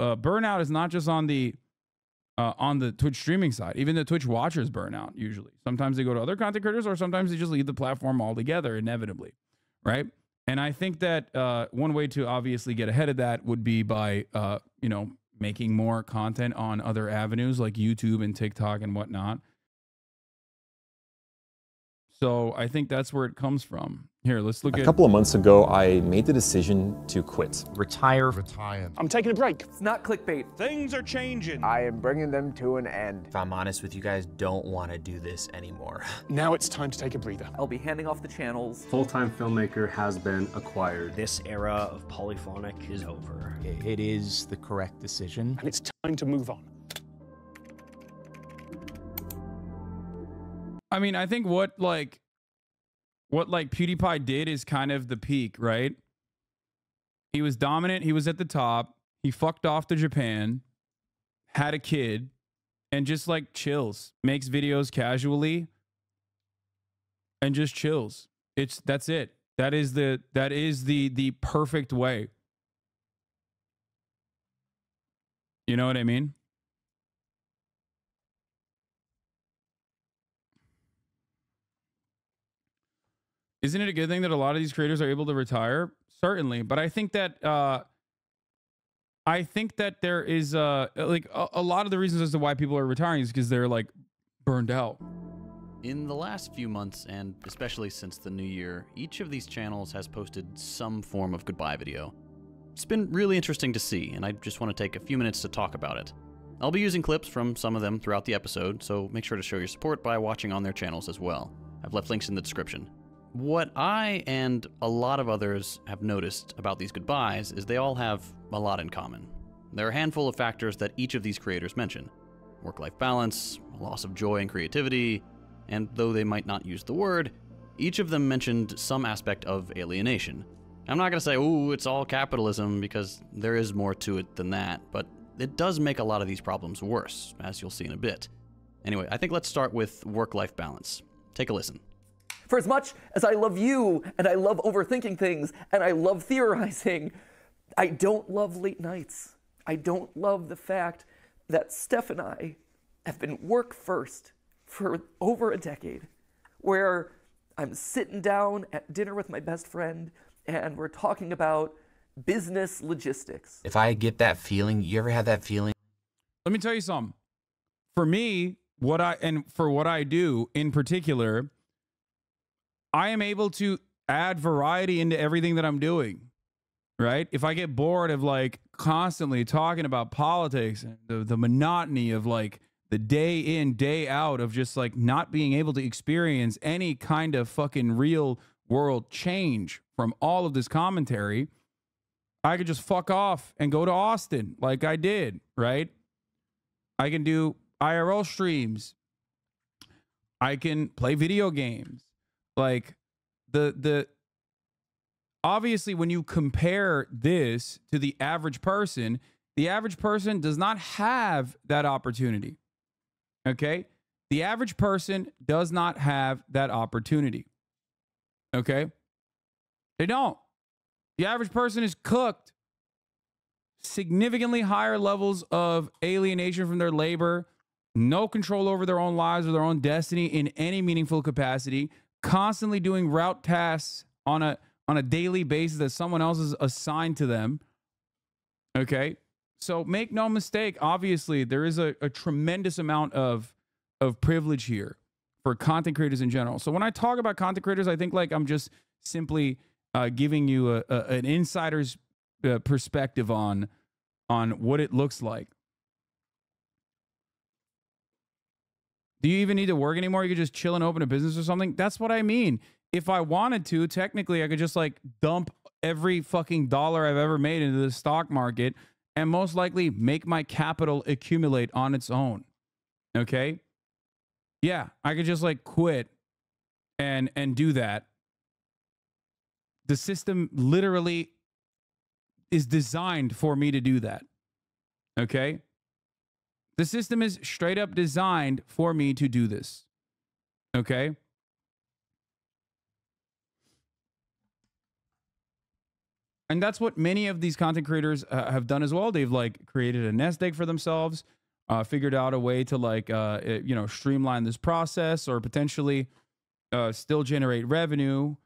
burnout is not just on the Twitch streaming side. Even the Twitch watchers burn out usually. Sometimes they go to other content creators, or sometimes they just leave the platform altogether, inevitably, right? And I think that one way to obviously get ahead of that would be by, you know, making more content on other avenues like YouTube and TikTok and whatnot. So I think that's where it comes from. Here, let's look at... A couple of months ago, I made the decision to quit. Retire. I'm taking a break. It's not clickbait. Things are changing. I am bringing them to an end. If I'm honest with you guys, don't want to do this anymore. Now it's time to take a breather. I'll be handing off the channels. Full-time filmmaker has been acquired. This era of polyphonic is over. It is the correct decision. And it's time to move on. I mean, I think what PewDiePie did is kind of the peak, right? He was dominant. He was at the top. He fucked off to Japan, had a kid, and just like chills, makes videos casually and just chills. That's it. That is the perfect way. You know what I mean? Isn't it a good thing that a lot of these creators are able to retire? Certainly, but I think that there is like a lot of the reasons as to why people are retiring is because they're like burned out. In the last few months, and especially since the new year, each of these channels has posted some form of goodbye video. It's been really interesting to see, and I just want to take a few minutes to talk about it. I'll be using clips from some of them throughout the episode, so make sure to show your support by watching on their channels as well. I've left links in the description. What I and a lot of others have noticed about these goodbyes is they all have a lot in common. There are a handful of factors that each of these creators mention. Work-life balance, a loss of joy and creativity, and though they might not use the word, each of them mentioned some aspect of alienation. I'm not going to say, ooh, it's all capitalism, because there is more to it than that, but it does make a lot of these problems worse, as you'll see in a bit. Anyway, I think let's start with work-life balance. Take a listen. For as much as I love you, and I love overthinking things, and I love theorizing, I don't love late nights. I don't love the fact that Steph and I have been work first for over a decade, where I'm sitting down at dinner with my best friend, and we're talking about business logistics. If I get that feeling, you ever had that feeling? Let me tell you something. For me, what I do in particular, I am able to add variety into everything that I'm doing, right? If I get bored of like constantly talking about politics and the monotony of like the day in, day out of just like not being able to experience any kind of fucking real world change from all of this commentary, I could just fuck off and go to Austin like I did, right? I can do IRL streams. I can play video games. Like obviously when you compare this to the average person does not have that opportunity. Okay? The average person does not have that opportunity. Okay? They don't. The average person is cooked. Significantly higher levels of alienation from their labor, no control over their own lives or their own destiny in any meaningful capacity, constantly doing route tasks on a daily basis that someone else is assigned to them. Okay? So make no mistake, obviously there is a tremendous amount of privilege here for content creators in general. So when I talk about content creators, I think like I'm just simply giving you an insider's perspective on what it looks like. Do you even need to work anymore? You could just chill and open a business or something. That's what I mean. If I wanted to, technically, I could just like dump every fucking dollar I've ever made into the stock market and most likely make my capital accumulate on its own. Okay? Yeah, I could just like quit and do that. The system literally is designed for me to do that. Okay? The system is straight up designed for me to do this. Okay? And that's what many of these content creators have done as well. They've like created a nest egg for themselves, figured out a way to like, you know, streamline this process or potentially still generate revenue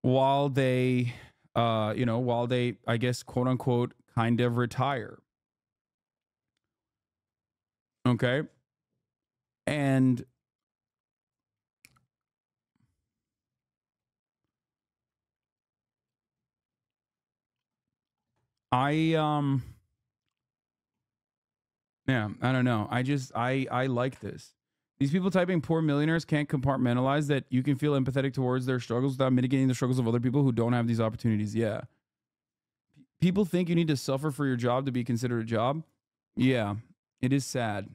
while they, you know, while they, I guess, quote unquote, kind of retire. Okay. And yeah, I don't know. I like this. These people typing poor millionaires can't compartmentalize that you can feel empathetic towards their struggles without mitigating the struggles of other people who don't have these opportunities. Yeah. People think you need to suffer for your job to be considered a job. Yeah, it is sad.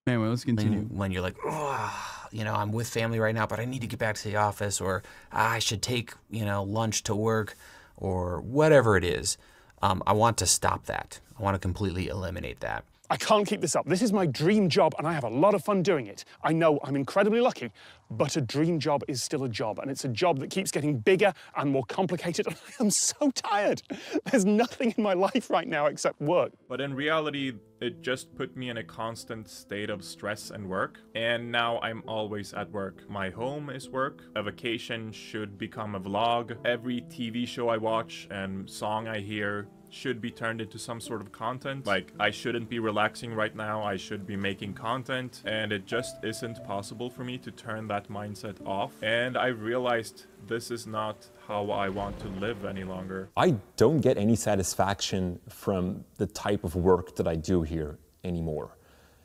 Anyway, let's continue. When you're like, oh, you know, I'm with family right now, but I need to get back to the office, or I should take, you know, lunch to work, or whatever it is. I want to stop that. I want to completely eliminate that. I can't keep this up. This is my dream job, and I have a lot of fun doing it. I know I'm incredibly lucky, but a dream job is still a job, and it's a job that keeps getting bigger and more complicated, and I am so tired. There's nothing in my life right now except work. But in reality, it just put me in a constant state of stress and work, and now I'm always at work. My home is work. A vacation should become a vlog. Every TV show I watch and song I hear should be turned into some sort of content. Like, I shouldn't be relaxing right now, I should be making content, and it just isn't possible for me to turn that mindset off. And I realized this is not how I want to live any longer. I don't get any satisfaction from the type of work that I do here anymore.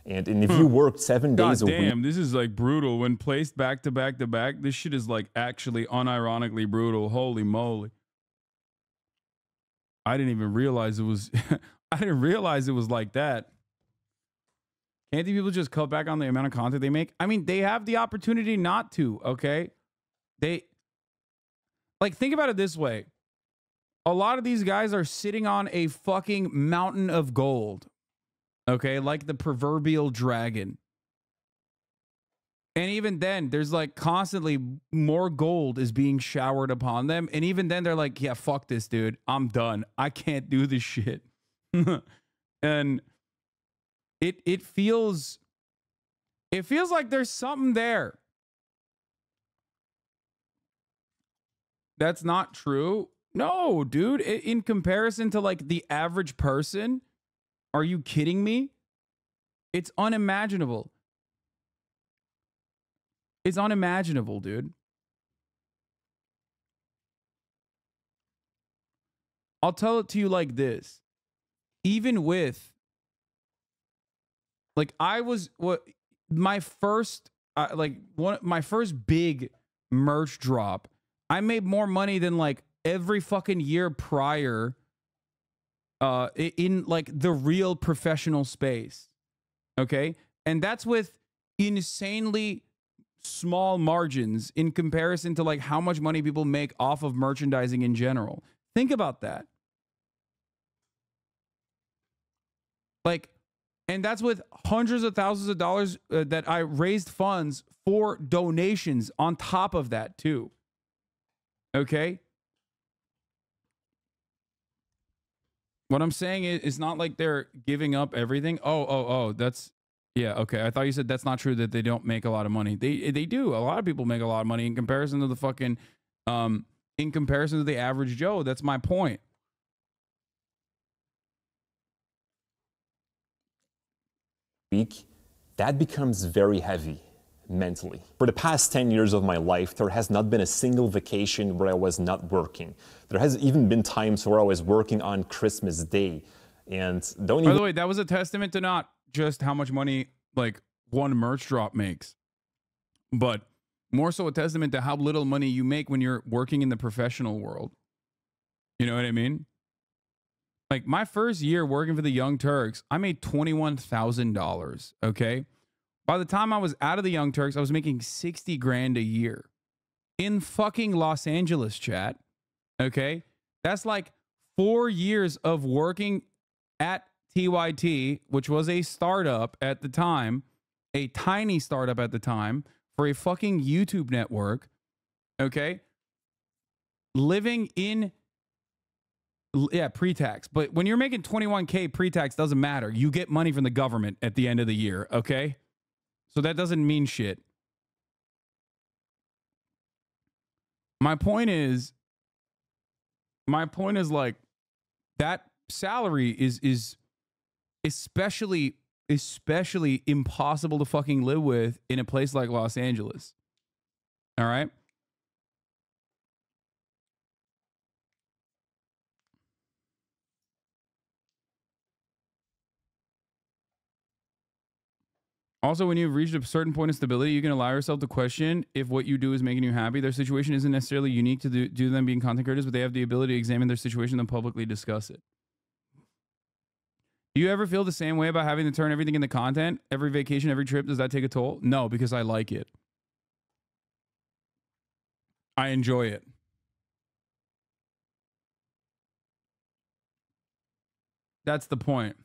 And if you work 7 days a week... Damn, this is like brutal. When placed back to back to back, this shit is like actually unironically brutal. Holy moly. I didn't even realize it was I didn't realize it was like that. Can't these people just cut back on the amount of content they make? I mean, they have the opportunity not to, okay? They like, think about it this way. A lot of these guys are sitting on a fucking mountain of gold. Okay, like the proverbial dragon. And even then, there's like constantly more gold is being showered upon them. And even then, they're like, yeah, fuck this, dude. I'm done. I can't do this shit. And it feels like there's something there. That's not true. No, dude. In comparison to like the average person, are you kidding me? It's unimaginable. It's unimaginable, dude. I'll tell it to you like this. Even with, like, I was, my first, my first big merch drop, I made more money than like every fucking year prior in like the real professional space. Okay? And that's with insanely small margins in comparison to like how much money people make off of merchandising in general. Think about that. Like, and that's with hundreds of thousands of dollars that I raised funds for donations on top of that too. Okay? What I'm saying is, it's not like they're giving up everything. Oh, that's, yeah, okay. I thought you said that's not true, that they don't make a lot of money. They do. A lot of people make a lot of money in comparison to the fucking, in comparison to the average Joe. That's my point. Week, that becomes very heavy mentally. For the past 10 years of my life, there has not been a single vacation where I was not working. There has even been times where I was working on Christmas Day. And By the way, that was a testament to not just how much money like one merch drop makes, but more so a testament to how little money you make when you're working in the professional world. You know what I mean? Like my first year working for the Young Turks, I made $21,000. Okay. By the time I was out of the Young Turks, I was making 60 grand a year in fucking Los Angeles, chat. Okay. That's like 4 years of working at TYT, which was a startup at the time, a tiny startup at the time for a fucking YouTube network. Okay. living in, yeah, pre-tax. But when you're making 21K pre-tax, doesn't matter. You get money from the government at the end of the year, okay? So that doesn't mean shit. My point is like that salary is especially impossible to fucking live with in a place like Los Angeles. All right? Also, when you've reached a certain point of stability, you can allow yourself to question if what you do is making you happy. Their situation isn't necessarily unique to them being content creators, but they have the ability to examine their situation and publicly discuss it. Do you ever feel the same way about having to turn everything into content? Every vacation, every trip, does that take a toll? No, because I like it. I enjoy it. That's the point.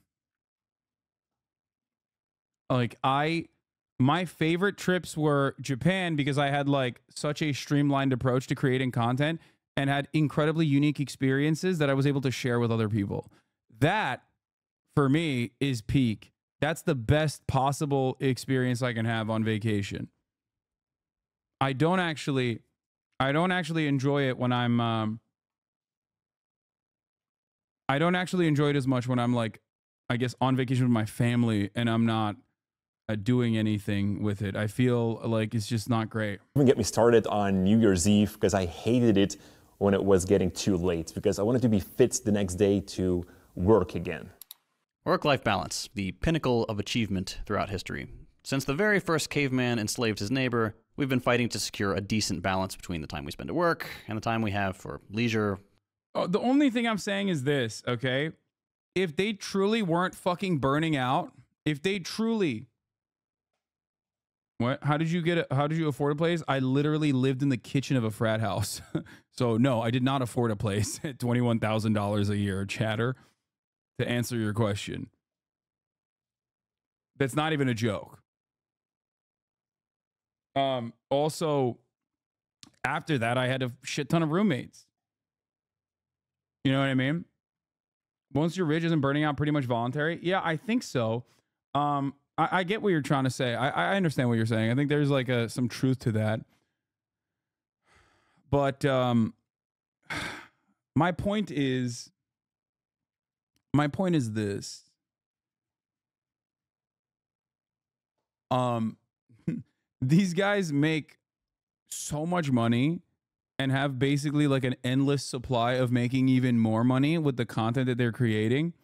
Like my favorite trips were Japan because I had like such a streamlined approach to creating content and had incredibly unique experiences that I was able to share with other people. That for me is peak. That's the best possible experience I can have on vacation. I don't actually enjoy it when I'm I don't actually enjoy it as much when I'm like, I guess, on vacation with my family and I'm not doing anything with it. I feel like it's just not great. Even get me started on New Year's Eve because I hated it when it was getting too late because I wanted to be fit the next day to work again. Work-life balance, the pinnacle of achievement throughout history. Since the very first caveman enslaved his neighbor, we've been fighting to secure a decent balance between the time we spend at work and the time we have for leisure. Oh, the only thing I'm saying is this, okay? If they truly weren't fucking burning out, if they truly... What? How did you afford a place? I literally lived in the kitchen of a frat house. So no, I did not afford a place at $21,000 a year, chatter, to answer your question. That's not even a joke. Also, after that, I had a shit ton of roommates. You know what I mean? Once you're rich, isn't burning out pretty much voluntary? Yeah, I think so. I get what you're trying to say. I understand what you're saying. I think there's like some truth to that. But my point is this. These guys make so much money and have basically like an endless supply of making even more money with the content that they're creating.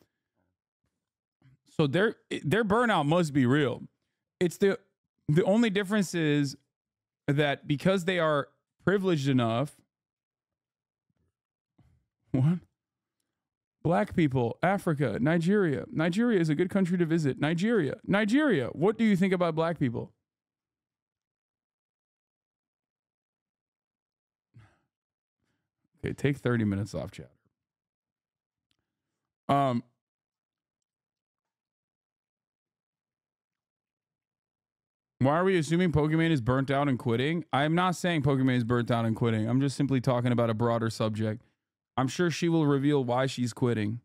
So their burnout must be real. It's the only difference is that because they are privileged enough. What? Black people, Africa, Nigeria. Nigeria is a good country to visit. Nigeria. What do you think about black people? Okay, take 30 minutes off, chat. Why are we assuming Pokemon is burnt out and quitting? I'm not saying Pokemon is burnt out and quitting. I'm just simply talking about a broader subject. I'm sure she will reveal why she's quitting.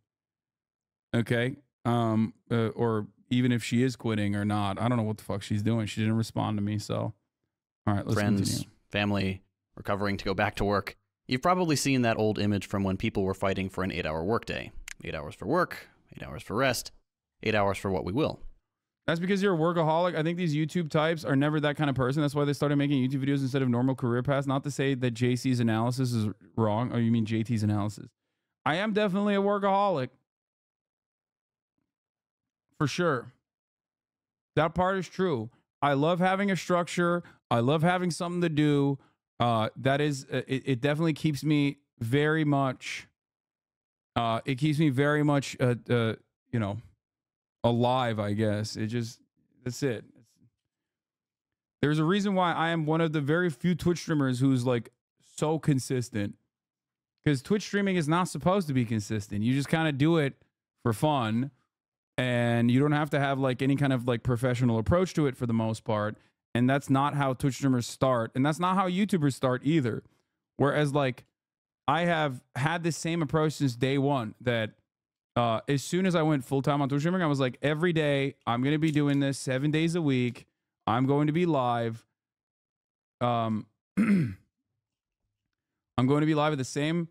Okay? Or even if she is quitting or not. I don't know what the fuck she's doing. She didn't respond to me, so. All right, let's Friends, continue. family, recovering to go back to work. You've probably seen that old image from when people were fighting for an 8-hour workday. 8 hours for work, 8 hours for rest, 8 hours for what we will. That's because you're a workaholic. I think these YouTube types are never that kind of person. That's why they started making YouTube videos instead of normal career paths. Not to say that JC's analysis is wrong. Or you mean JT's analysis. I am definitely a workaholic. For sure. That part is true. I love having a structure. I love having something to do. That is, it definitely keeps me very much, it keeps me very much, you know, alive, I guess. That's it. There's a reason why I am one of the very few Twitch streamers who's like so consistent, because Twitch streaming is not supposed to be consistent. You just kind of do it for fun, and you don't have to have like any kind of like professional approach to it for the most part. And that's not how Twitch streamers start, and that's not how YouTubers start either. Whereas like I have had the same approach since day one, that as soon as I went full-time on Twitch streaming, I was like, every day I'm going to be doing this 7 days a week. I'm going to be live. I'm going to be live at the same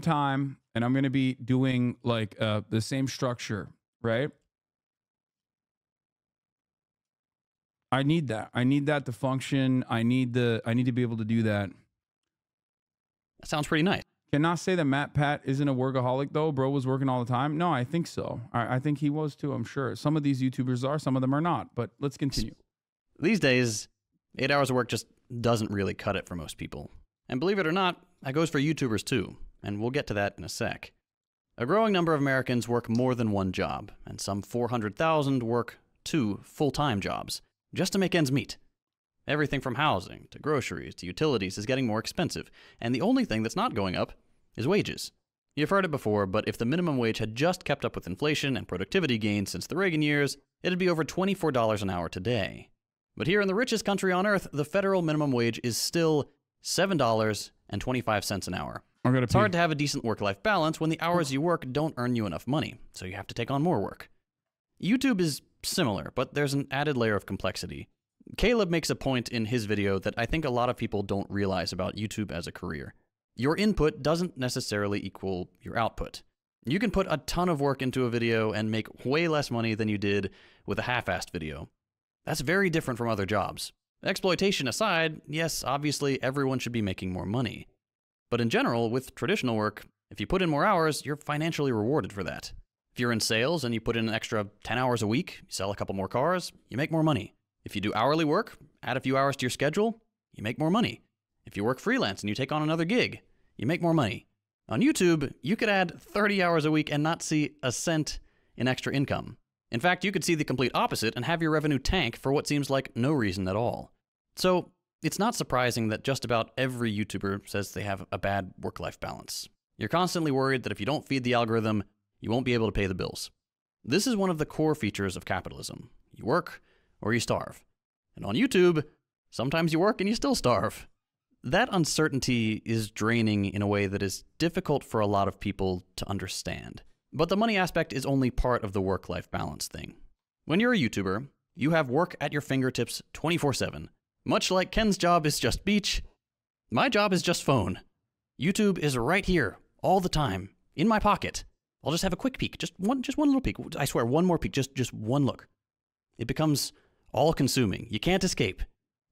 time, and I'm going to be doing like the same structure, right? I need that. I need that to function. I need to be able to do that. That sounds pretty nice. Cannot say that Matt Pat isn't a workaholic though. Bro was working all the time. No, I think so. I think he was too, I'm sure. Some of these YouTubers are, some of them are not, but let's continue. These days, 8 hours of work just doesn't really cut it for most people. And believe it or not, that goes for YouTubers too, and we'll get to that in a sec. A growing number of Americans work more than one job, and some 400,000 work 2 full-time jobs, just to make ends meet. Everything from housing, to groceries, to utilities is getting more expensive, and the only thing that's not going up is wages. You've heard it before, but if the minimum wage had just kept up with inflation and productivity gains since the Reagan years, it'd be over $24 an hour today. But here in the richest country on earth, the federal minimum wage is still $7.25 an hour. It's hard to have a decent work-life balance when the hours you work don't earn you enough money, so you have to take on more work. YouTube is similar, but there's an added layer of complexity. Caleb makes a point in his video that I think a lot of people don't realize about YouTube as a career. Your input doesn't necessarily equal your output. You can put a ton of work into a video and make way less money than you did with a half-assed video. That's very different from other jobs. Exploitation aside, yes, obviously everyone should be making more money. But in general, with traditional work, if you put in more hours, you're financially rewarded for that. If you're in sales and you put in an extra 10 hours a week, you sell a couple more cars, you make more money. If you do hourly work, add a few hours to your schedule, you make more money. If you work freelance and you take on another gig, you make more money. On YouTube, you could add 30 hours a week and not see a cent in extra income. In fact, you could see the complete opposite and have your revenue tank for what seems like no reason at all. So, it's not surprising that just about every YouTuber says they have a bad work-life balance. You're constantly worried that if you don't feed the algorithm, you won't be able to pay the bills. This is one of the core features of capitalism. You work or you starve. And on YouTube, sometimes you work and you still starve. That uncertainty is draining in a way that is difficult for a lot of people to understand. But the money aspect is only part of the work-life balance thing. When you're a YouTuber, you have work at your fingertips 24/7. Much like Ken's job is just beach, my job is just phone. YouTube is right here, all the time, in my pocket. I'll just have a quick peek, just one little peek. I swear, one more peek, just one look. It becomes all-consuming. You can't escape.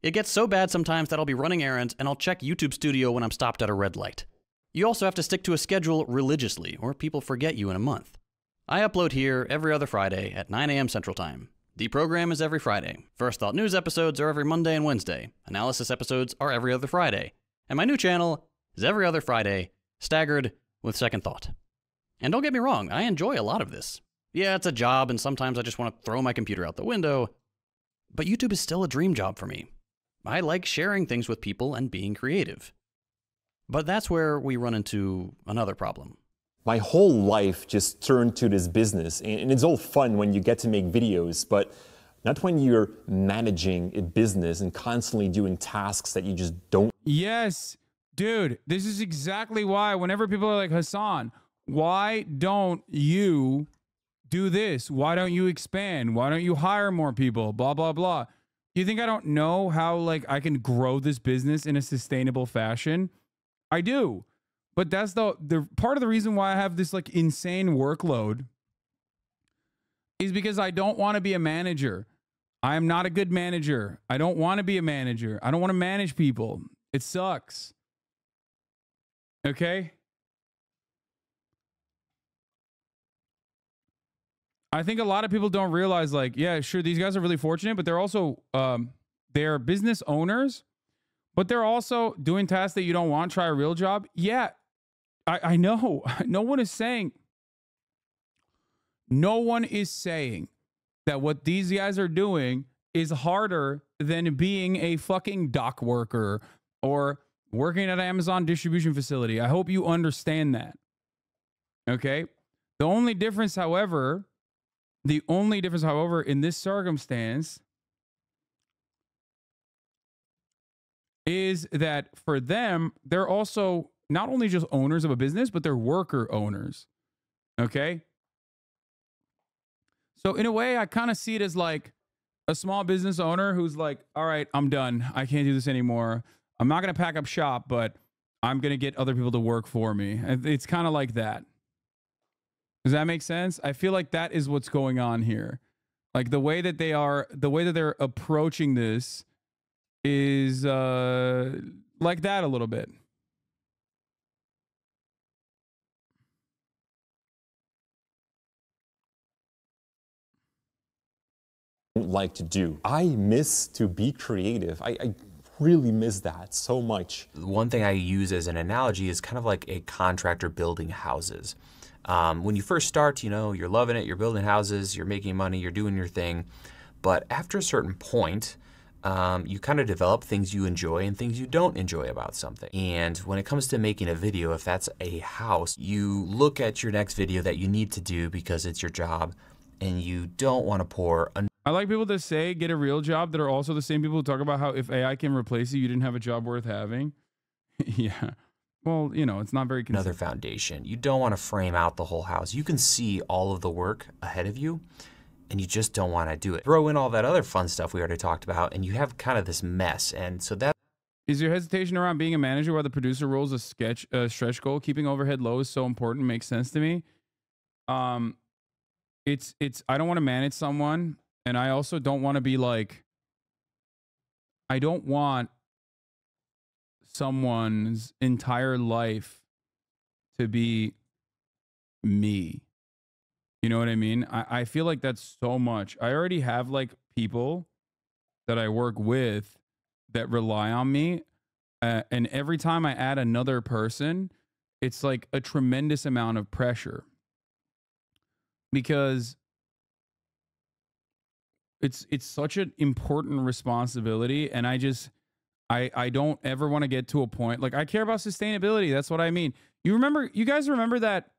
It gets so bad sometimes that I'll be running errands and I'll check YouTube Studio when I'm stopped at a red light. You also have to stick to a schedule religiously, or people forget you in a month. I upload here every other Friday at 9 a.m. Central Time. The program is every Friday. First Thought News episodes are every Monday and Wednesday. Analysis episodes are every other Friday. And my new channel is every other Friday, staggered with Second Thought. And don't get me wrong, I enjoy a lot of this. Yeah, it's a job, and sometimes I just want to throw my computer out the window. But YouTube is still a dream job for me. I like sharing things with people and being creative. But that's where we run into another problem. My whole life just turned to this business, and it's all fun when you get to make videos, but not when you're managing a business and constantly doing tasks that you just don't. Yes, dude, this is exactly why whenever people are like, Hasan, why don't you do this? Why don't you expand? Why don't you hire more people? Blah, blah, blah. You think I don't know how like I can grow this business in a sustainable fashion? I do. But that's the part of the reason why I have this like insane workload is because I don't want to be a manager. I am not a good manager. I don't want to be a manager. I don't want to manage people. It sucks. Okay? I think a lot of people don't realize, like, yeah, sure, these guys are really fortunate, but they're also, they're business owners, but they're also doing tasks that you don't want. Try a real job. Yeah, I know. No one is saying that what these guys are doing is harder than being a fucking dock worker or working at an Amazon distribution facility. I hope you understand that. Okay? The only difference, however, in this circumstance is that for them, they're also not only just owners of a business, but they're worker owners. Okay. So in a way, I kind of see it as like a small business owner who's like, all right, I'm done. I can't do this anymore. I'm not going to pack up shop, but I'm going to get other people to work for me. It's kind of like that. Does that make sense? I feel like that is what's going on here. Like the way that they're approaching this is like that a little bit. Like to do. I miss to be creative. I really miss that so much. One thing I use as an analogy is kind of like a contractor building houses. When you first start, you know, you're loving it, you're building houses, you're making money, you're doing your thing. But after a certain point, you kind of develop things you enjoy and things you don't enjoy about something. And when it comes to making a video, if that's a house, you look at your next video that you need to do because it's your job, and you don't want to pour I like people that say get a real job that are also the same people who talk about how if AI can replace you, you didn't have a job worth having. Yeah. Well, you know, it's not very consistent. Another foundation. You don't want to frame out the whole house. You can see all of the work ahead of you, and you just don't want to do it. Throw in all that other fun stuff we already talked about, and you have kind of this mess. And so that is your hesitation around being a manager while the producer roles a stretch goal. Keeping overhead low is so important. Makes sense to me. It's I don't want to manage someone, and I also don't want to be like, I don't want someone's entire life to be me. You know what I mean? I feel like that's so much. I already have like people that I work with that rely on me. And every time I add another person, it's like a tremendous amount of pressure. Because it's such an important responsibility. And I don't ever want to get to a point like I care about sustainability. That's what I mean. You guys remember that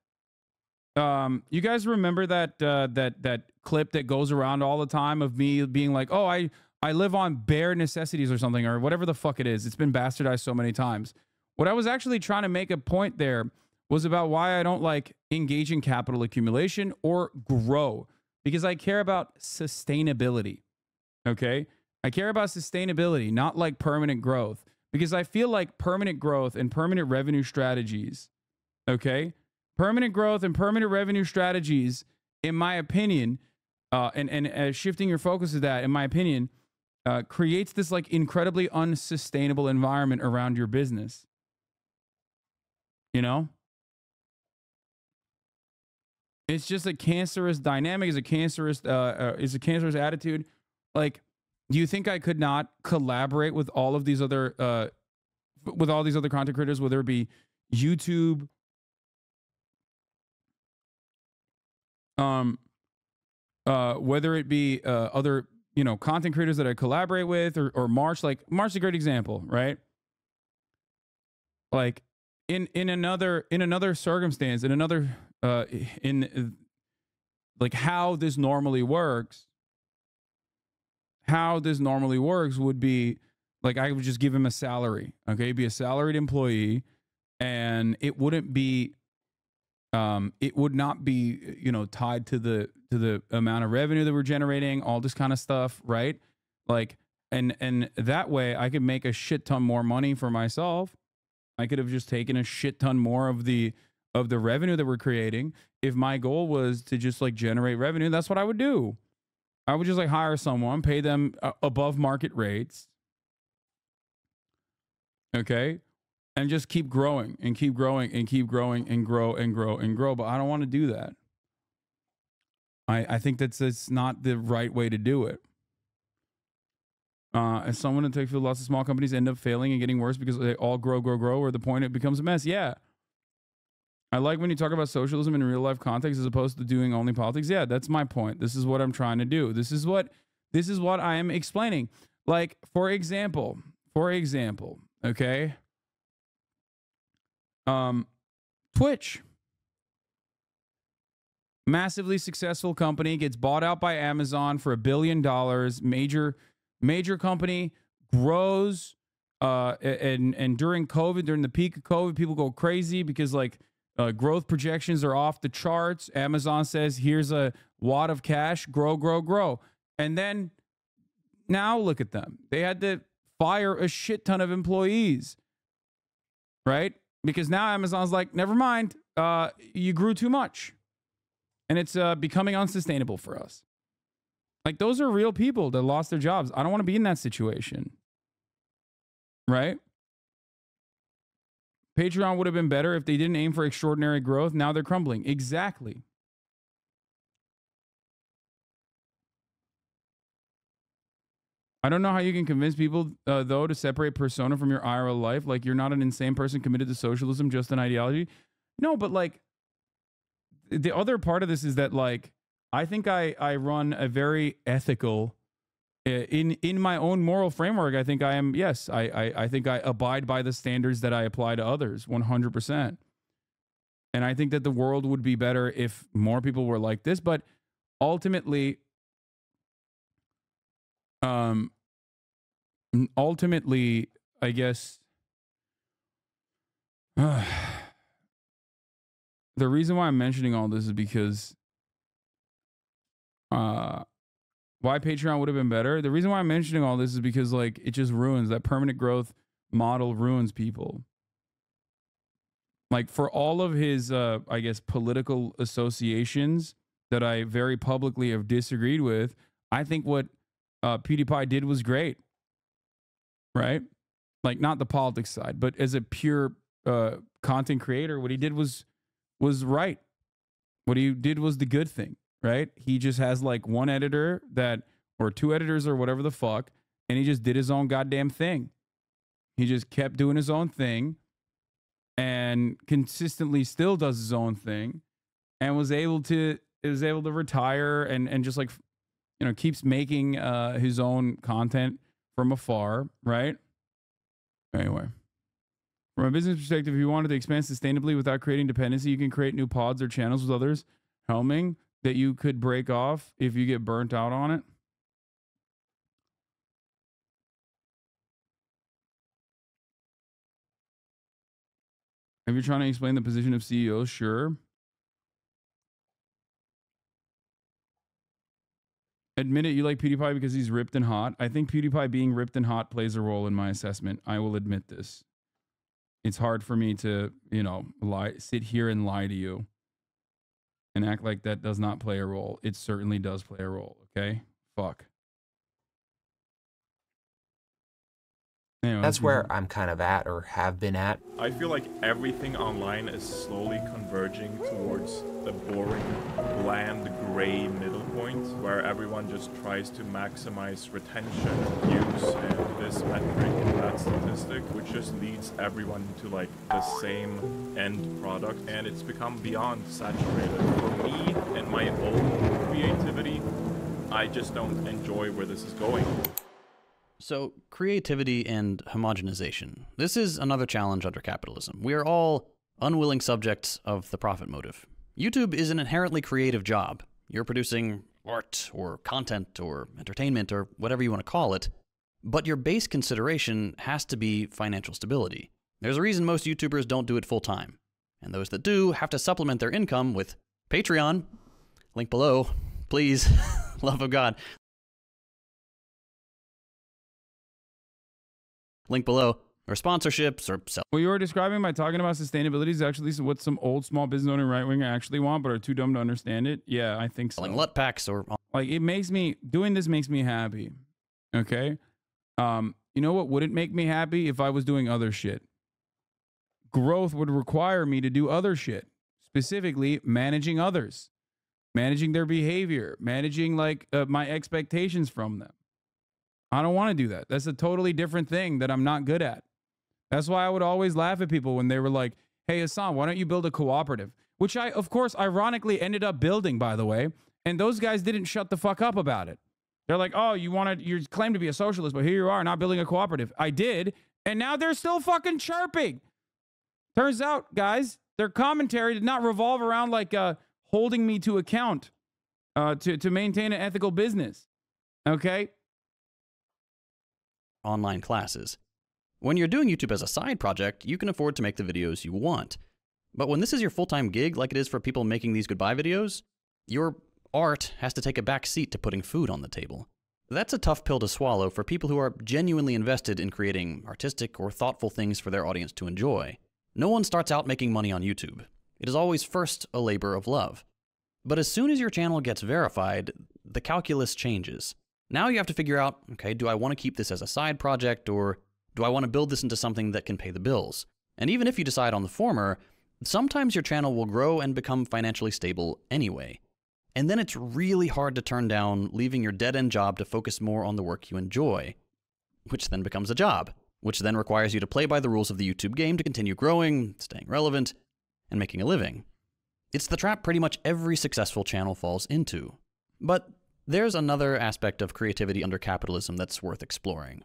that clip that goes around all the time of me being like, oh, I live on bare necessities or something, or whatever the fuck it is. It's been bastardized so many times. What I was actually trying to make a point there was about why I don't like engage in capital accumulation or grow, because I care about sustainability. Okay. I care about sustainability, not like permanent growth, because I feel like permanent growth and permanent revenue strategies, okay? Permanent growth and permanent revenue strategies, in my opinion, and shifting your focus to that, in my opinion, creates this like incredibly unsustainable environment around your business. You know? It's just a cancerous dynamic, is a cancerous attitude. Like, do you think I could not collaborate with all of these other content creators, whether it be YouTube, whether it be other, you know, content creators that I collaborate with, or March? Like March's a great example, right? Like in another circumstance, in another like how this normally works would be like I would just give him a salary, okay? Be a salaried employee, and it wouldn't be it would not be, you know, tied to the amount of revenue that we're generating, all this kind of stuff, right? Like, and that way I could make a shit ton more money for myself. I could have just taken a shit ton more of the revenue that we're creating. If my goal was to just like generate revenue, that's what I would do. I would just like hire someone, pay them above market rates. Okay. And just keep growing and keep growing and keep growing and grow and grow and grow. But I don't want to do that. I think it's not the right way to do it. As someone that takes lots of small companies end up failing and getting worse because they all grow, or the point it becomes a mess. Yeah. I like when you talk about socialism in real life context as opposed to doing only politics. Yeah, that's my point. This is what I'm trying to do. This is what I am explaining. Like, for example, okay? Twitch. Massively successful company, gets bought out by Amazon for $1 billion. Major company, grows And during COVID, during the peak of COVID, people go crazy because like growth projections are off the charts. Amazon says, here's a wad of cash, grow, grow, grow. And then now look at them. They had to fire a shit ton of employees, right? Because now Amazon's like, never mind, you grew too much. And it's becoming unsustainable for us. Like, those are real people that lost their jobs. I don't want to be in that situation. Right? Patreon would have been better if they didn't aim for extraordinary growth. Now they're crumbling. Exactly. I don't know how you can convince people, though, to separate persona from your IRL life. Like, you're not an insane person committed to socialism, just an ideology. No, but like, the other part of this is that, like, I think I run a very ethical, in my own moral framework. I think I am, yes, I think I abide by the standards that I apply to others 100%. And I think that the world would be better if more people were like this. But ultimately, I guess, the reason why I'm mentioning all this is because why Patreon would have been better. The reason why I'm mentioning all this is because, like, it just ruins that permanent growth model, ruins people. Like, for all of his, I guess, political associations that I very publicly have disagreed with, I think what PewDiePie did was great. Right? Like, not the politics side, but as a pure content creator, what he did was right. What he did was the good thing. Right? He just has like one editor or two editors or whatever the fuck, and he just did his own goddamn thing. He just kept doing his own thing and consistently still does his own thing, and was able to retire and just, like, you know, keeps making his own content from afar, right? Anyway, from a business perspective, if you wanted to expand sustainably without creating dependency, you can create new pods or channels with others helming that you could break off if you get burnt out on it. If you're trying to explain the position of CEOs, sure. Admit it, you like PewDiePie because he's ripped and hot. I think PewDiePie being ripped and hot plays a role in my assessment. I will admit this. It's hard for me to, you know, sit here and lie to you and act like that does not play a role. It certainly does play a role, okay? Fuck. Anyway, That's where I'm kind of at, or have been at. I feel like everything online is slowly converging towards a boring, bland, gray middle point where everyone just tries to maximize retention, views, and this metric and that statistic, which just leads everyone to like the same end product, and it's become beyond saturated. For me and my own creativity, I just don't enjoy where this is going. So, creativity and homogenization. This is another challenge under capitalism. We are all unwilling subjects of the profit motive. YouTube is an inherently creative job. You're producing art or content or entertainment or whatever you want to call it, but your base consideration has to be financial stability. There's a reason most YouTubers don't do it full time, and those that do have to supplement their income with Patreon. Link below, please. Love of God. Link below, or sponsorships, or sell. What you were describing by talking about sustainability is actually what some old small business owner right winger actually want, but are too dumb to understand it. Yeah, I think so. Selling LUT packs or like, it makes me, doing this makes me happy. Okay, you know what wouldn't make me happy? If I was doing other shit. Growth would require me to do other shit, specifically managing others, managing their behavior, managing like my expectations from them. I don't want to do that. That's a totally different thing that I'm not good at. That's why I would always laugh at people when they were like, hey, Hasan, why don't you build a cooperative? Which I, of course, ironically ended up building, by the way. And those guys didn't shut the fuck up about it. They're like, oh, you claim to be a socialist, but here you are not building a cooperative. I did. And now they're still fucking chirping. Turns out, guys, their commentary did not revolve around like holding me to account to maintain an ethical business. Okay? online classes. When you're doing YouTube as a side project, you can afford to make the videos you want. But when this is your full-time gig, like it is for people making these goodbye videos, your art has to take a back seat to putting food on the table. That's a tough pill to swallow for people who are genuinely invested in creating artistic or thoughtful things for their audience to enjoy. No one starts out making money on YouTube. It is always first a labor of love. But as soon as your channel gets verified, the calculus changes. Now you have to figure out, okay, do I want to keep this as a side project, or do I want to build this into something that can pay the bills? And even if you decide on the former, sometimes your channel will grow and become financially stable anyway. And then it's really hard to turn down leaving your dead-end job to focus more on the work you enjoy, which then becomes a job, which then requires you to play by the rules of the YouTube game to continue growing, staying relevant, and making a living. It's the trap pretty much every successful channel falls into. But there's another aspect of creativity under capitalism that's worth exploring.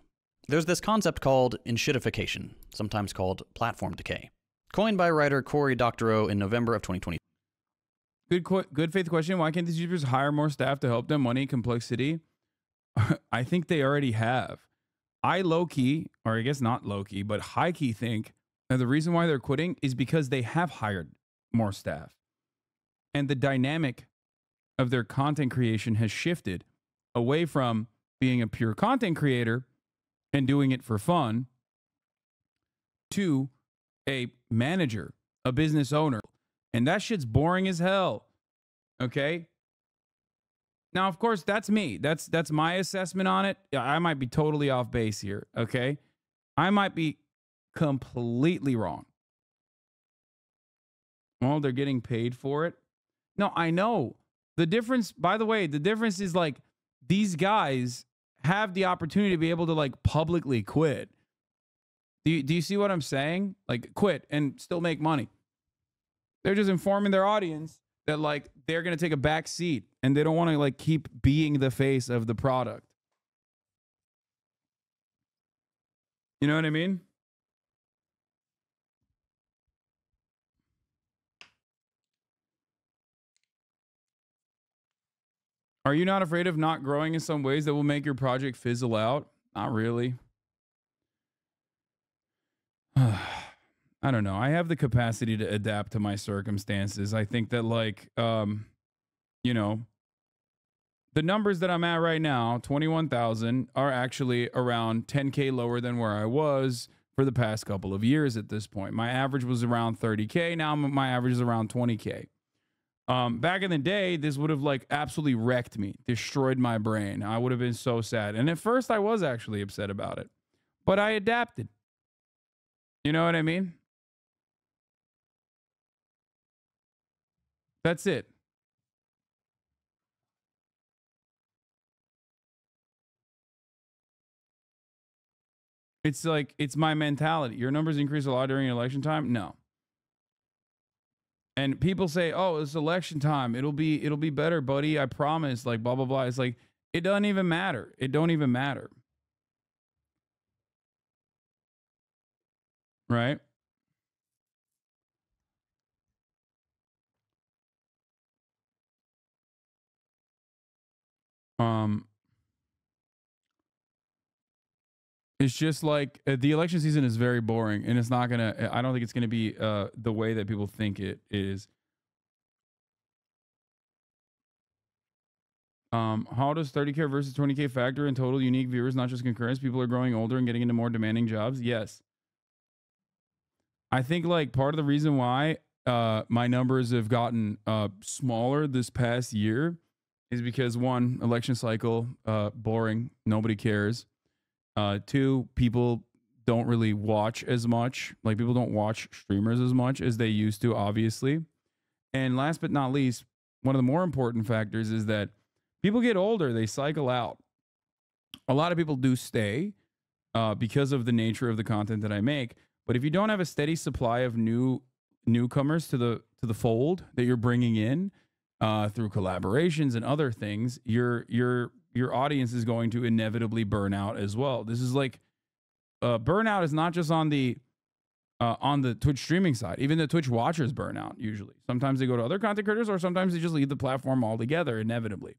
There's this concept called enshittification, sometimes called platform decay, coined by writer Cory Doctorow in November of 2020. Good faith question. Why can't these YouTubers hire more staff to help them? Money, complexity. I think they already have. I low-key, or I guess not low-key, but high-key think that the reason why they're quitting is because they have hired more staff. And the dynamic of their content creation has shifted away from being a pure content creator and doing it for fun to a manager, a business owner. And that shit's boring as hell. Okay? Now, of course, that's me. That's my assessment on it. I might be totally off base here. Okay? I might be completely wrong. Well, they're getting paid for it. No, I know. The difference, by the way, the difference is like these guys have the opportunity to be able to like publicly quit. Do you see what I'm saying? Like quit and still make money. They're just informing their audience that like they're going to take a back seat and they don't want to like keep being the face of the product. You know what I mean? Are you not afraid of not growing in some ways that will make your project fizzle out? Not really. I don't know. I have the capacity to adapt to my circumstances. I think that like, you know, the numbers that I'm at right now, 21,000, are actually around 10K lower than where I was for the past couple of years at this point. My average was around 30K. Now my average is around 20K. Back in the day, this would have like absolutely wrecked me, destroyed my brain. I would have been so sad. And at first I was actually upset about it, but I adapted. You know what I mean? That's it. It's like, it's my mentality. Your numbers increase a lot during election time? No. And people say, oh, it's election time. It'll be better, buddy. I promise. Like, blah, blah, blah. It's like, it doesn't even matter. It don't even matter. Right? It's just like the election season is very boring, and it's not gonna. I don't think it's gonna be the way that people think it is. How does 30K versus 20K factor in total unique viewers, not just concurrence? People are growing older and getting into more demanding jobs. Yes, I think like part of the reason why my numbers have gotten smaller this past year is because one, election cycle, boring, nobody cares. Two, people don't really watch as much. Like people don't watch streamers as much as they used to, obviously. And last but not least, one of the more important factors is that people get older, they cycle out. A lot of people do stay because of the nature of the content that I make. But if you don't have a steady supply of newcomers to the fold that you're bringing in through collaborations and other things, your audience is going to inevitably burn out as well. This is like burnout is not just on the Twitch streaming side. Even the Twitch watchers burn out usually. Sometimes they go to other content creators, or sometimes they just leave the platform altogether inevitably,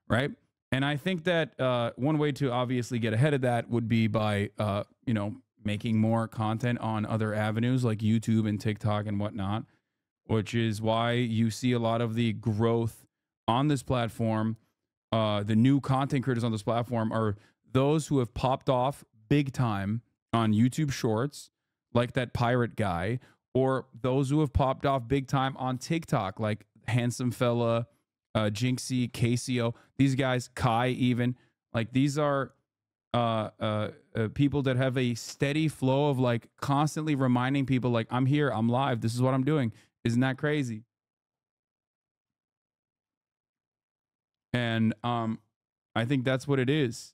right? And I think that one way to obviously get ahead of that would be by you know, making more content on other avenues like YouTube and TikTok and whatnot, which is why you see a lot of the growth on this platform. The new content creators on this platform are those who have popped off big time on YouTube Shorts, like that pirate guy, or those who have popped off big time on TikTok, like Handsome Fella, Jinxie, KCO, these guys, Kai even. Like, these are people that have a steady flow of like constantly reminding people like, I'm here, I'm live, this is what I'm doing. Isn't that crazy? And I think that's what it is.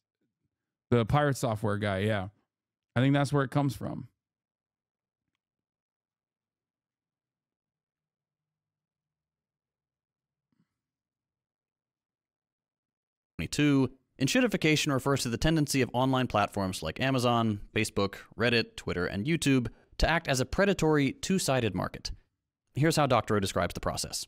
The pirate software guy, yeah. I think that's where it comes from. Enshittification refers to the tendency of online platforms like Amazon, Facebook, Reddit, Twitter, and YouTube to act as a predatory, two-sided market. Here's how Dr. O describes the process.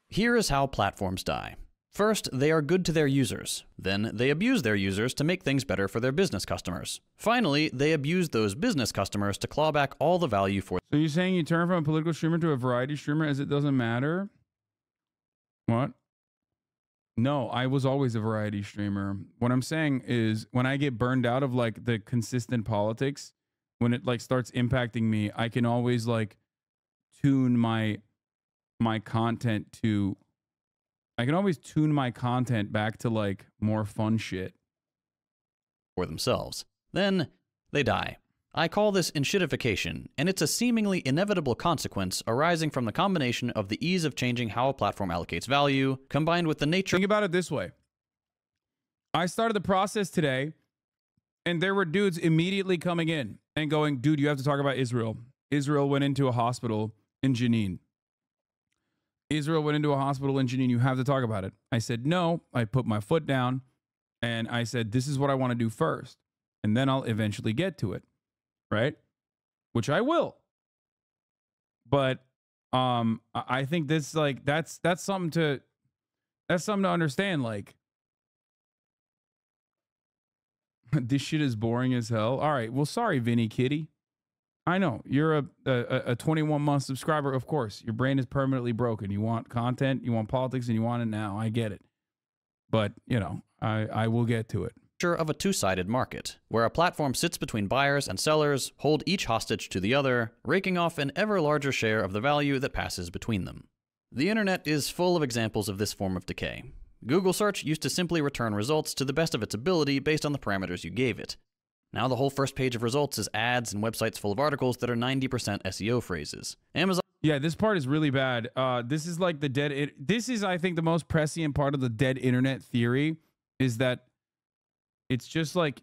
Here is how platforms die. First, they are good to their users. Then, they abuse their users to make things better for their business customers. Finally, they abuse those business customers to claw back all the value for... So you're saying you turn from a political streamer to a variety streamer as it doesn't matter? What? No, I was always a variety streamer. What I'm saying is when I get burned out of like the consistent politics, when it like starts impacting me, I can always like tune my content to... I can always tune my content back to like more fun shit. For themselves. Then they die. I call this enshittification, and it's a seemingly inevitable consequence arising from the combination of the ease of changing how a platform allocates value, combined with the nature... Think about it this way. I started the process today, and there were dudes immediately coming in and going, dude, you have to talk about Israel. Israel went into a hospital in Jenin. Israel went into a hospital in Jenin. You have to talk about it. I said, no. I put my foot down, and I said, this is what I want to do first, and then I'll eventually get to it. Right? Which I will. But I think this like that's something to understand. Like, this shit is boring as hell. All right. Well, sorry, Vinny Kitty. I know you're a 21-month subscriber. Of course, your brain is permanently broken. You want content, you want politics, and you want it now. I get it. But you know, I will get to it. Of a two-sided market, where a platform sits between buyers and sellers, hold each hostage to the other, raking off an ever larger share of the value that passes between them. The internet is full of examples of this form of decay. Google search used to simply return results to the best of its ability based on the parameters you gave it. Now the whole first page of results is ads and websites full of articles that are 90% SEO phrases. Amazon... Yeah, this part is really bad. This is like the dead... This is, I think, the most prescient part of the dead internet theory, is that it's just like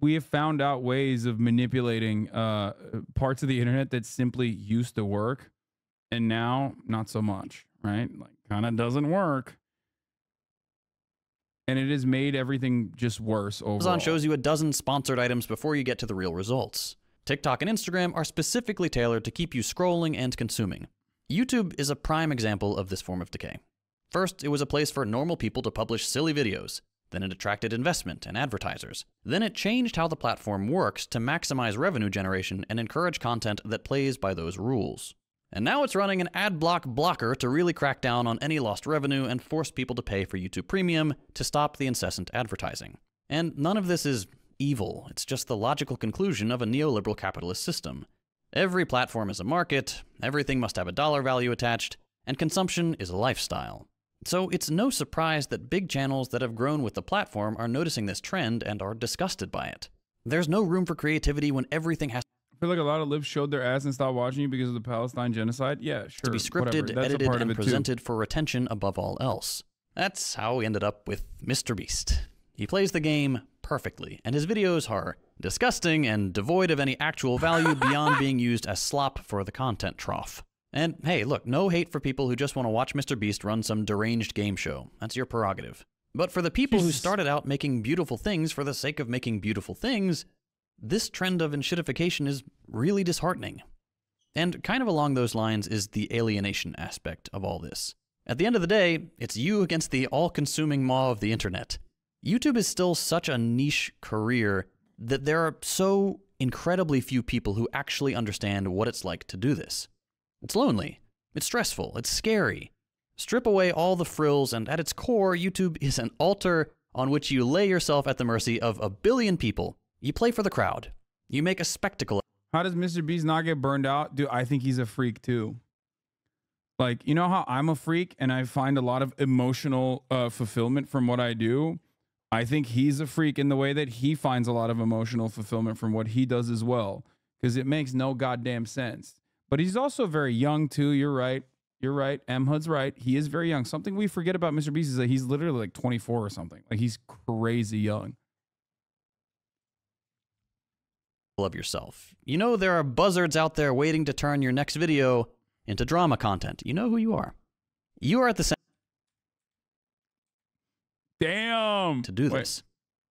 we have found out ways of manipulating parts of the internet that simply used to work, and now not so much, right? Like, kind of doesn't work. And it has made everything just worse overall. Amazon shows you a dozen sponsored items before you get to the real results. TikTok and Instagram are specifically tailored to keep you scrolling and consuming. YouTube is a prime example of this form of decay. First, it was a place for normal people to publish silly videos. Then it attracted investment and advertisers. Then it changed how the platform works to maximize revenue generation and encourage content that plays by those rules. And now it's running an ad block blocker to really crack down on any lost revenue and force people to pay for YouTube Premium to stop the incessant advertising. And none of this is evil. It's just the logical conclusion of a neoliberal capitalist system. Every platform is a market, everything must have a dollar value attached, and consumption is a lifestyle. So it's no surprise that big channels that have grown with the platform are noticing this trend and are disgusted by it. There's no room for creativity when everything has I feel like a lot of libs showed their ass and stopped watching you because of the Palestine genocide. Yeah, sure. to be scripted, edited, and presented for retention above all else. That's how we ended up with Mr. Beast. He plays the game perfectly, and his videos are disgusting and devoid of any actual value beyond being used as slop for the content trough. And hey, look, no hate for people who just want to watch Mr. Beast run some deranged game show. That's your prerogative. But for the people who started out making beautiful things for the sake of making beautiful things, this trend of enshittification is really disheartening. And kind of along those lines is the alienation aspect of all this. At the end of the day, it's you against the all-consuming maw of the internet. YouTube is still such a niche career that there are so incredibly few people who actually understand what it's like to do this. It's lonely, it's stressful, it's scary. Strip away all the frills, and at its core, YouTube is an altar on which you lay yourself at the mercy of a billion people. You play for the crowd. You make a spectacle. How does Mr. Beast not get burned out? Dude, I think he's a freak too. Like, you know how I'm a freak and I find a lot of emotional fulfillment from what I do? I think he's a freak in the way that he finds a lot of emotional fulfillment from what he does as well, because it makes no goddamn sense. But he's also very young too. You're right. You're right. M. Hood's right. He is very young. Something we forget about Mr. Beast is that he's literally like 24 or something. Like, he's crazy young. Of yourself. You know there are buzzards out there waiting to turn your next video into drama content. You know who you are. You are at the center. Damn. To do this.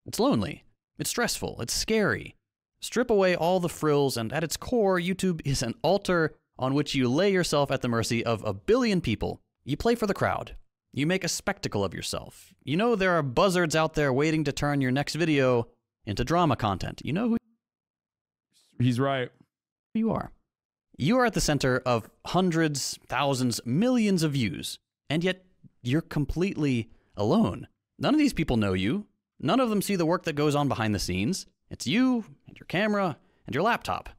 It's lonely. It's stressful. It's scary. Strip away all the frills, and at its core, YouTube is an altar on which you lay yourself at the mercy of a billion people. You play for the crowd. You make a spectacle of yourself. You know there are buzzards out there waiting to turn your next video into drama content. You know who he's right. You are. You are at the center of hundreds, thousands, millions of views, and yet you're completely alone. None of these people know you. None of them see the work that goes on behind the scenes. It's you and your camera and your laptop.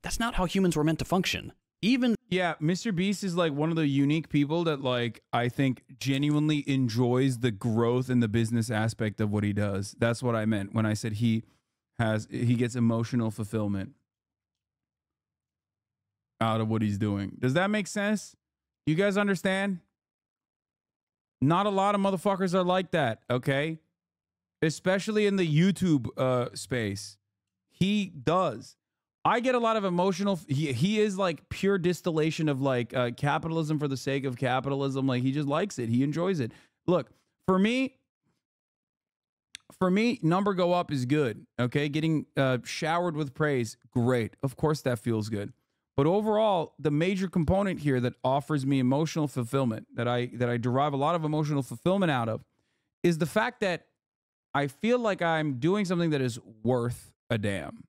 That's not how humans were meant to function. Yeah, Mr. Beast is like one of the unique people that, like, I think genuinely enjoys the growth and the business aspect of what he does. That's what I meant when I said he gets emotional fulfillment out of what he's doing. Does that make sense? You guys understand? Not a lot of motherfuckers are like that, okay? Especially in the YouTube space. He does. I get a lot of emotional. He is like pure distillation of like capitalism for the sake of capitalism. Like, he just likes it. He enjoys it. Look, for me, number go up is good. Okay, getting showered with praise, great. Of course, that feels good. But overall, the major component here that offers me emotional fulfillment, that I derive a lot of emotional fulfillment out of, is the fact that I feel like I'm doing something that is worth a damn.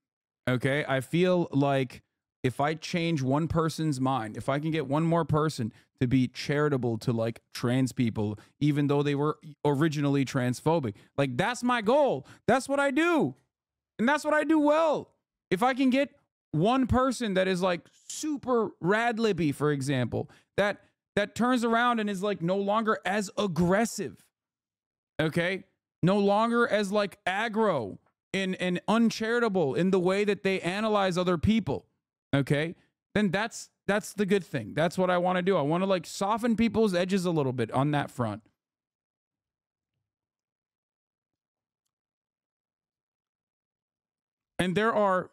Okay, I feel like if I change one person's mind, if I can get one more person to be charitable to like trans people, even though they were originally transphobic, like, that's my goal. That's what I do. And that's what I do well. If I can get one person that is like super rad lippy, for example, that turns around and is like no longer as aggressive, okay, no longer as like aggro and uncharitable in the way that they analyze other people, okay, then that's the good thing. That's what I want to do. I want to like soften people's edges a little bit on that front. And there are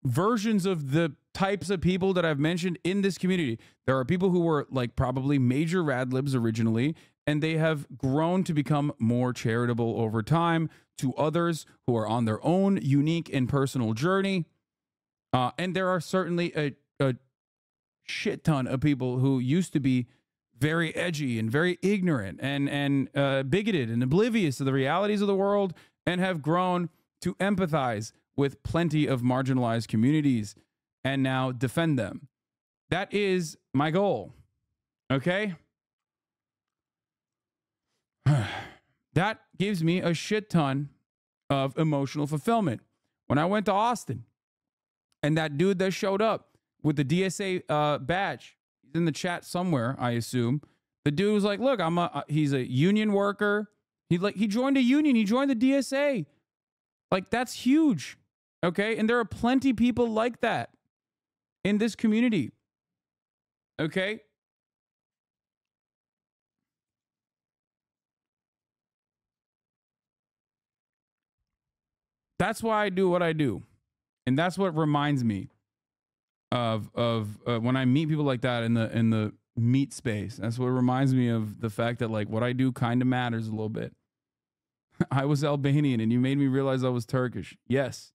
versions of the types of people that I've mentioned in this community. There are people who were like probably major rad libs originally, and they have grown to become more charitable over time, to others who are on their own unique and personal journey. And there are certainly a shit ton of people who used to be very edgy and very ignorant and bigoted and oblivious to the realities of the world, and have grown to empathize with plenty of marginalized communities and now defend them. That is my goal. Okay? That gives me a shit ton of emotional fulfillment. When I went to Austin, and that dude that showed up with the DSA badge, he's in the chat somewhere, I assume. The dude was like, "Look, he's a union worker. He joined a union. He joined the DSA. Like, that's huge, okay? And there are plenty of people like that in this community, okay?" That's why I do what I do. And that's what reminds me of when I meet people like that in the meat space. That's what reminds me of the fact that, like, what I do kind of matters a little bit. I was Albanian and you made me realize I was Turkish. Yes.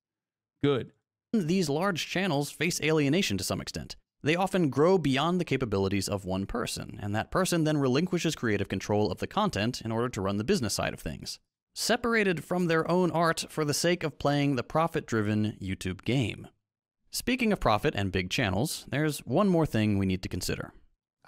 Good. These large channels face alienation to some extent. They often grow beyond the capabilities of one person, and that person then relinquishes creative control of the content in order to run the business side of things. separated from their own art for the sake of playing the profit-driven YouTube game. Speaking of profit and big channels, there's one more thing we need to consider.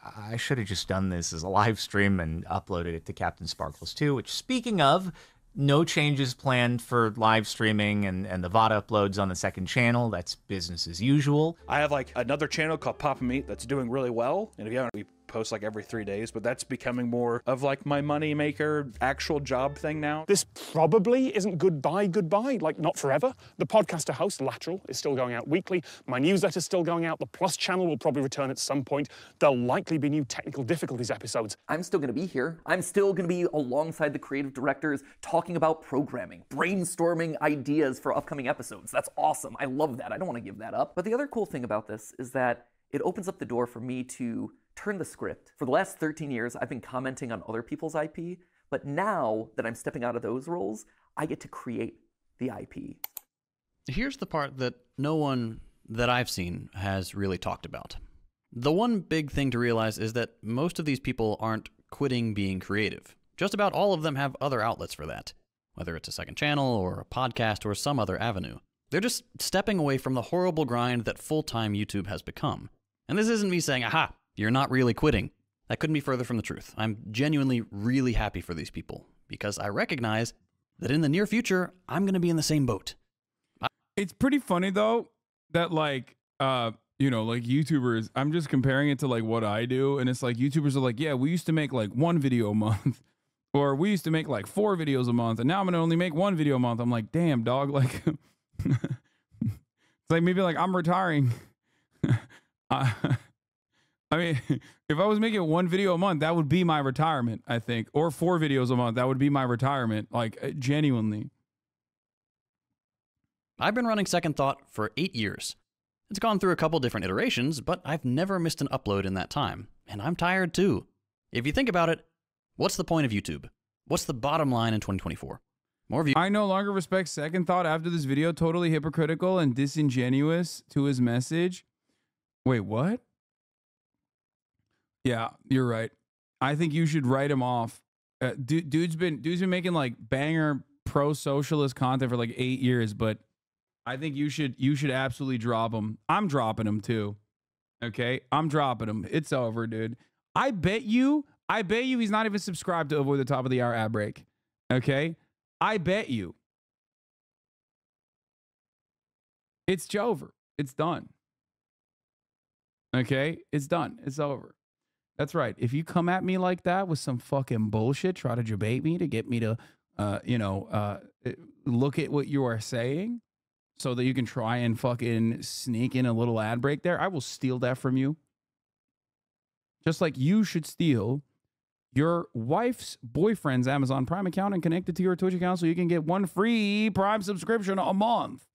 I should have just done this as a live stream and uploaded it to Captain Sparkles too, which, speaking of, no changes planned for live streaming and the VOD uploads on the second channel. That's business as usual. I have like another channel called Papa Meat that's doing really well. And if you haven't, we post like every 3 days, but that's becoming more of like my money maker, actual job thing now. This probably isn't goodbye, like not forever. The podcaster host, Lateral, is still going out weekly. My newsletter's still going out. The Plus channel will probably return at some point. There'll likely be new technical difficulties episodes. I'm still going to be here. I'm still going to be alongside the creative directors talking about programming, brainstorming ideas for upcoming episodes. That's awesome. I love that. I don't want to give that up. But the other cool thing about this is that it opens up the door for me to turn the script. For the last 13 years, I've been commenting on other people's IP, but now that I'm stepping out of those roles, I get to create the IP. Here's the part that no one that I've seen has really talked about. The one big thing to realize is that most of these people aren't quitting being creative. Just about all of them have other outlets for that, whether it's a second channel or a podcast or some other avenue. They're just stepping away from the horrible grind that full-time YouTube has become. And this isn't me saying, aha, you're not really quitting. That couldn't be further from the truth. I'm genuinely really happy for these people because I recognize that in the near future, I'm going to be in the same boat. It's pretty funny though that like, you know, like YouTubers, I'm just comparing it to like what I do. And it's like YouTubers are like, yeah, we used to make like 1 video a month or we used to make like 4 videos a month. And now I'm going to only make 1 video a month. I'm like, damn dog. Like, it's like maybe like I'm retiring. I mean, if I was making 1 video a month, that would be my retirement, I think. Or 4 videos a month, that would be my retirement. Like, genuinely. I've been running Second Thought for 8 years. It's gone through a couple different iterations, but I've never missed an upload in that time. And I'm tired too. If you think about it, what's the point of YouTube? What's the bottom line in 2024? More views. I no longer respect Second Thought after this video. Totally hypocritical and disingenuous to his message. Wait, what? Yeah, you're right. I think you should write him off. Dude's been making like banger pro-socialist content for like 8 years, but I think you should absolutely drop him. I'm dropping him too. Okay, I'm dropping him. It's over, dude. I bet you he's not even subscribed to Avoid the Top of the Hour ad break. Okay, I bet you. It's over. It's done. Okay, it's done. It's over. That's right. If you come at me like that with some fucking bullshit, try to debate me to get me to, look at what you are saying so that you can try and fucking sneak in a little ad break there, I will steal that from you. Just like you should steal your wife's boyfriend's Amazon Prime account and connect it to your Twitch account so you can get 1 free Prime subscription a month.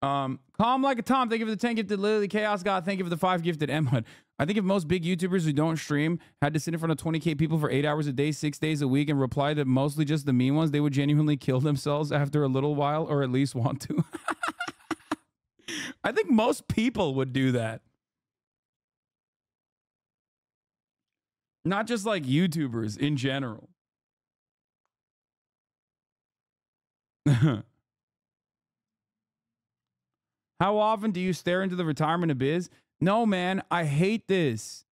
Calm like a Tom, thank you for the 10 gifted Lily Chaos God, thank you for the 5 gifted Emma. I think if most big YouTubers who don't stream had to sit in front of 20K people for 8 hours a day, 6 days a week, and reply to mostly just the mean ones, they would genuinely kill themselves after a little while, or at least want to. I think most people would do that. Not just like YouTubers in general. How often do you stare into the retirement abyss? No, man, I hate this.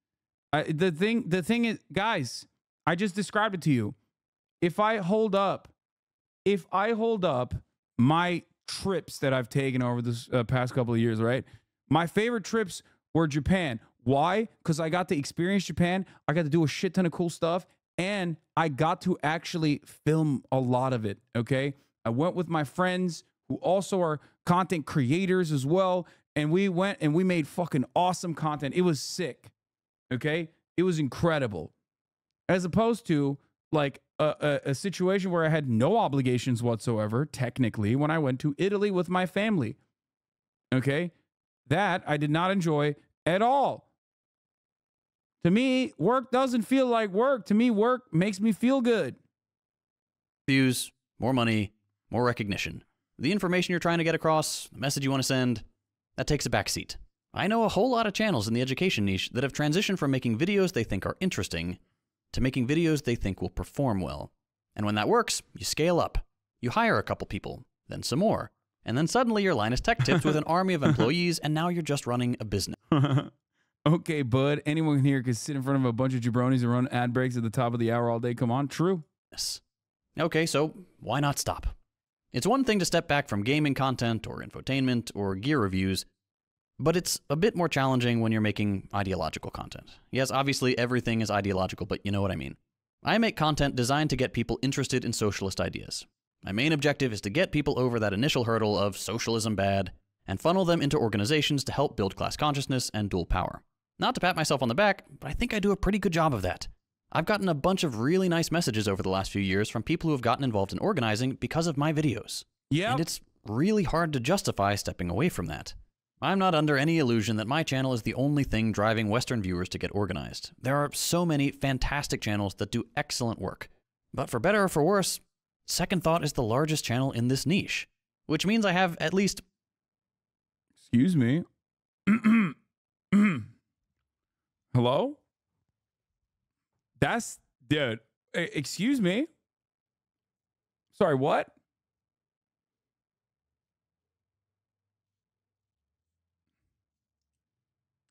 The thing is, guys, I just described it to you. If I hold up my trips that I've taken over this past couple of years, right? My favorite trips were Japan. Why? Because I got to experience Japan. I got to do a shit ton of cool stuff, and I got to actually film a lot of it, okay? I went with my friends who also are content creators as well. And we went and we made fucking awesome content. It was sick. Okay. It was incredible. As opposed to like a situation where I had no obligations whatsoever, technically, when I went to Italy with my family. Okay. That I did not enjoy at all. To me, work doesn't feel like work. To me, work makes me feel good. Views, more money, more recognition. The information you're trying to get across, the message you want to send, that takes a back seat. I know a whole lot of channels in the education niche that have transitioned from making videos they think are interesting to making videos they think will perform well. And when that works, you scale up. You hire a couple people, then some more. And then suddenly you're Linus Tech Tips with an army of employees, and now you're just running a business. Okay, bud. Anyone here can sit in front of a bunch of jabronis and run ad breaks at the top of the hour all day. Come on, true. Okay, so why not stop? It's one thing to step back from gaming content or infotainment or gear reviews, but it's a bit more challenging when you're making ideological content. Yes, obviously everything is ideological, but you know what I mean. I make content designed to get people interested in socialist ideas. My main objective is to get people over that initial hurdle of socialism bad and funnel them into organizations to help build class consciousness and dual power. Not to pat myself on the back, but I think I do a pretty good job of that. I've gotten a bunch of really nice messages over the last few years from people who have gotten involved in organizing because of my videos. Yeah. And it's really hard to justify stepping away from that. I'm not under any illusion that my channel is the only thing driving Western viewers to get organized. There are so many fantastic channels that do excellent work. But for better or for worse, Second Thought is the largest channel in this niche, which means I have at least... Excuse me. Hello? That's... Dude, excuse me? Sorry, what?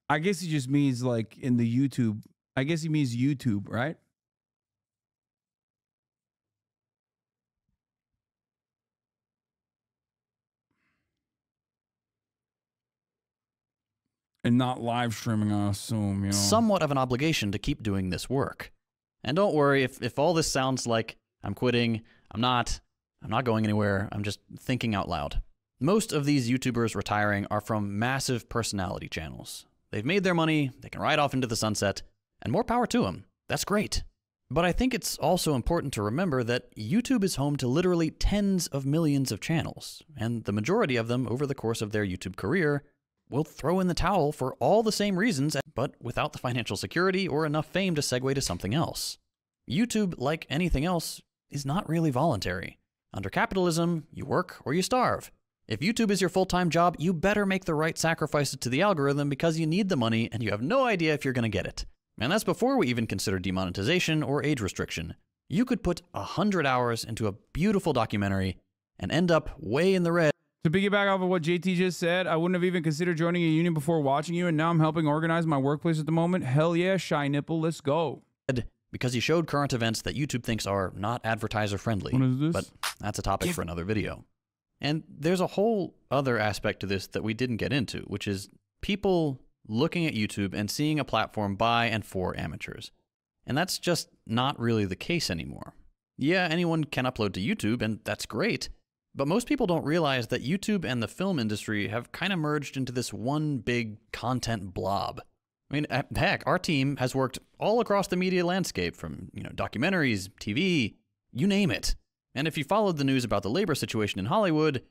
I guess he just means like in the YouTube. I guess he means YouTube, right? And not live streaming, I assume, you know. Somewhat of an obligation to keep doing this work. And don't worry if all this sounds like I'm quitting, I'm not going anywhere, I'm just thinking out loud. Most of these YouTubers retiring are from massive personality channels. They've made their money, they can ride off into the sunset, and more power to them. That's great. But I think it's also important to remember that YouTube is home to literally tens of millions of channels, and the majority of them over the course of their YouTube career will throw in the towel for all the same reasons, but without the financial security or enough fame to segue to something else. YouTube, like anything else, is not really voluntary. Under capitalism, you work or you starve. If YouTube is your full-time job, you better make the right sacrifices to the algorithm because you need the money and you have no idea if you're going to get it. And that's before we even consider demonetization or age restriction. You could put 100 hours into a beautiful documentary and end up way in the red. To piggyback off of what JT just said, I wouldn't have even considered joining a union before watching you, and now I'm helping organize my workplace at the moment. Hell yeah, Shy Nipple, let's go. Because you showed current events that YouTube thinks are not advertiser friendly. What is this? But that's a topic for another video. And there's a whole other aspect to this that we didn't get into, which is people looking at YouTube and seeing a platform by and for amateurs. And that's just not really the case anymore. Yeah, anyone can upload to YouTube, and that's great. But most people don't realize that YouTube and the film industry have kind of merged into this one big content blob. I mean, heck, our team has worked all across the media landscape from, documentaries, TV, you name it. And if you followed the news about the labor situation in Hollywood,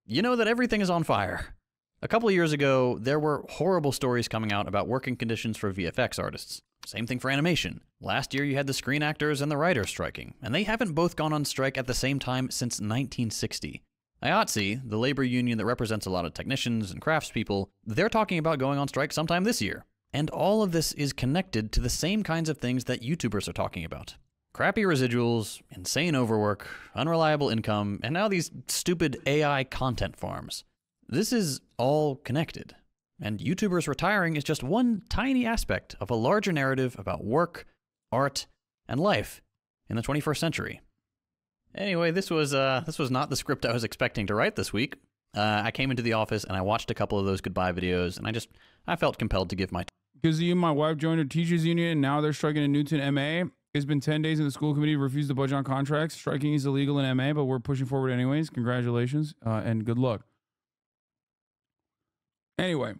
you know that everything is on fire. A couple of years ago, there were horrible stories coming out about working conditions for VFX artists. Same thing for animation. Last year, you had the screen actors and the writers striking, and they haven't both gone on strike at the same time since 1960. IATSE, the labor union that represents a lot of technicians and craftspeople, they're talking about going on strike sometime this year. And all of this is connected to the same kinds of things that YouTubers are talking about. Crappy residuals, insane overwork, unreliable income, and now these stupid AI content farms. This is all connected. And YouTubers retiring is just one tiny aspect of a larger narrative about work, art, and life in the 21st century. Anyway, this was not the script I was expecting to write this week. I came into the office and I watched a couple of those goodbye videos, and I felt compelled to give my... Because you and my wife joined a teachers union, and now they're striking in Newton, MA. It's been 10 days and the school committee refused to budge on contracts. Striking is illegal in MA, but we're pushing forward anyways. Congratulations and good luck. Anyway,